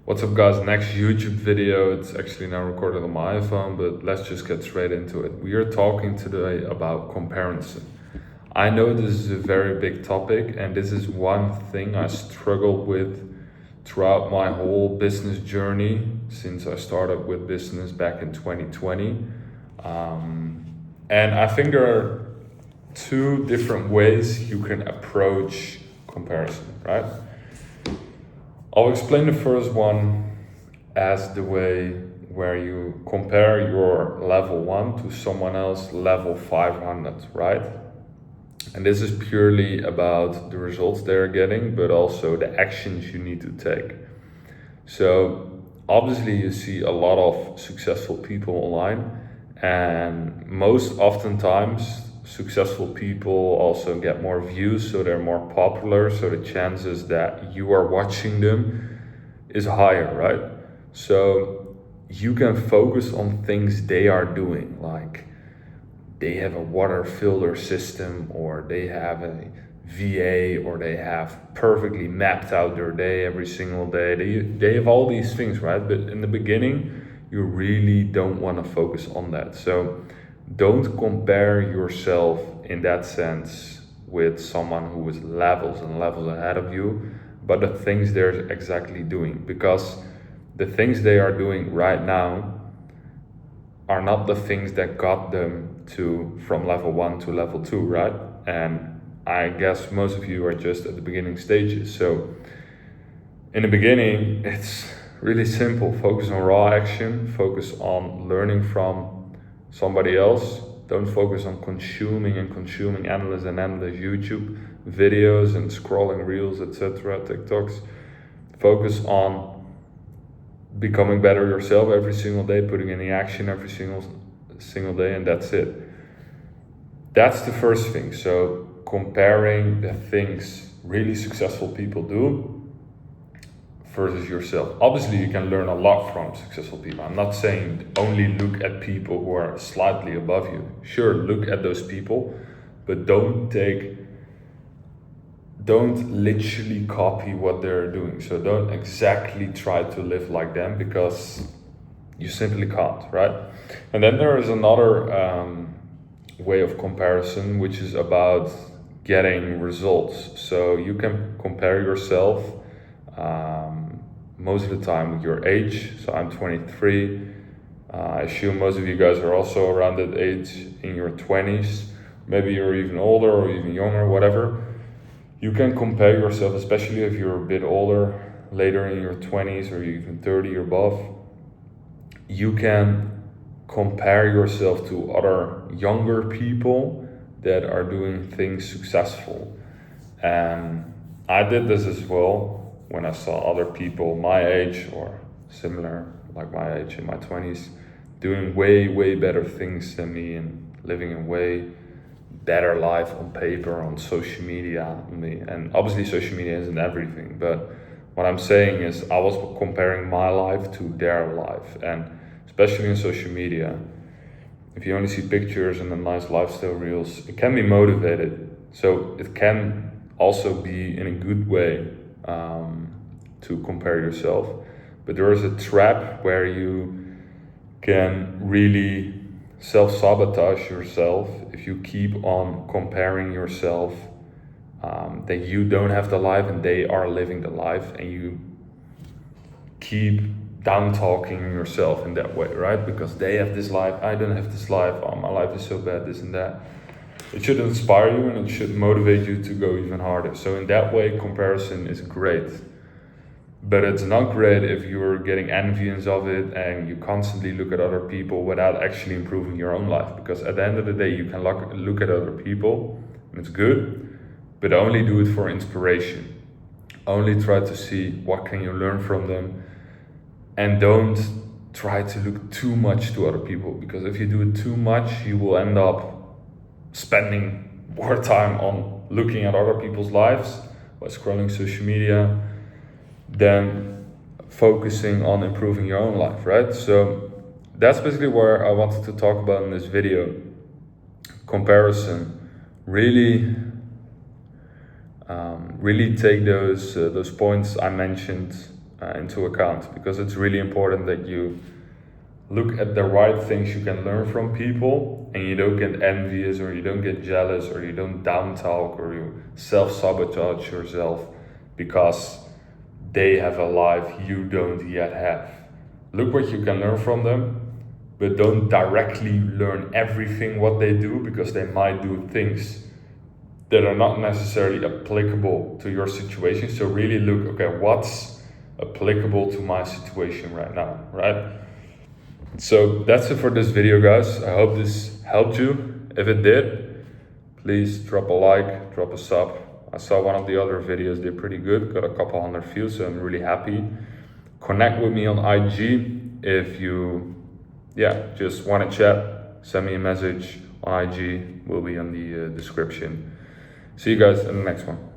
What's up guys, next YouTube video, it's actually now recorded on my iPhone, but let's just get straight into it. We are talking today about comparison. I know this is a very big topic and this is one thing I struggled with throughout my whole business journey since I started with business back in 2020. And I think there are two different ways you can approach comparison, right? I'll explain the first one as the way where you compare your level 1 to someone else level 500, right? And this is purely about the results they're getting, but also the actions you need to take. So obviously you see a lot of successful people online, and most oftentimes successful people also get more views, so they're more popular, so the chances that you are watching them is higher, right? So you can focus on things they are doing, like they have a water filter system, or they have a VA, or they have perfectly mapped out their day every single day. They have all these things, right? But in the beginning you really don't want to focus on that. So don't compare yourself in that sense with someone who is levels and levels ahead of you, but the things they're exactly doing, because the things they are doing right now are not the things that got them to from level 1 to level 2, right? And I guess most of you are just at the beginning stages. So in the beginning, it's really simple. Focus on raw action, focus on learning from somebody else. Don't focus on consuming endless and endless YouTube videos and scrolling reels, etc., TikToks. Focus on becoming better yourself every single day, putting in the action every single day, and that's it. That's the first thing. So comparing the things really successful people do versus yourself. Obviously you can learn a lot from successful people. I'm not saying only look at people who are slightly above you. Sure, look at those people, but don't literally copy what they're doing. So don't exactly try to live like them, because you simply can't, right? And then there is another way of comparison, which is about getting results. So you can compare yourself most of the time with your age. So I'm 23. I assume most of you guys are also around that age, in your 20s. Maybe you're even older or even younger, whatever. You can compare yourself, especially if you're a bit older, later in your 20s or even 30 or above. You can compare yourself to other younger people that are doing things successful. And I did this as well when I saw other people my age or similar, like my age, in my 20s, doing way better things than me and living a way better life on paper, on social media. And obviously social media isn't everything, but what I'm saying is I was comparing my life to their life. And especially in social media, if you only see pictures and the nice lifestyle reels, it can be motivated. So it can also be in a good way to compare yourself. But there is a trap where you can really self-sabotage yourself if you keep on comparing yourself that you don't have the life and they are living the life, and you keep down talking yourself in that way, right? Because they have this life, I don't have this life, oh, my life is so bad, this and that. It should inspire you and it should motivate you to go even harder. So in that way, comparison is great. But it's not great if you're getting envious of it and you constantly look at other people without actually improving your own life. Because at the end of the day, you can look at other people and it's good, but only do it for inspiration. Only try to see what can you learn from them, and don't try to look too much to other people, because if you do it too much, you will end up spending more time on looking at other people's lives by scrolling social media than focusing on improving your own life, right? So that's basically where I wanted to talk about in this video. Comparison. Really take those points I mentioned into account, because it's really important that you look at the right things you can learn from people, and you don't get envious, or you don't get jealous, or you don't down talk, or you self-sabotage yourself because they have a life you don't yet have. Look what you can learn from them, but don't directly learn everything what they do, because they might do things that are not necessarily applicable to your situation. So really look, okay, what's applicable to my situation right now, right? So that's it for this video, guys. I hope this helped you. If it did, please drop a like, drop a sub. I saw one of the other videos did pretty good, got a couple hundred views, so I'm really happy. Connect with me on IG if you just want to chat. Send me a message on IG, will be in the description. See you guys in the next one.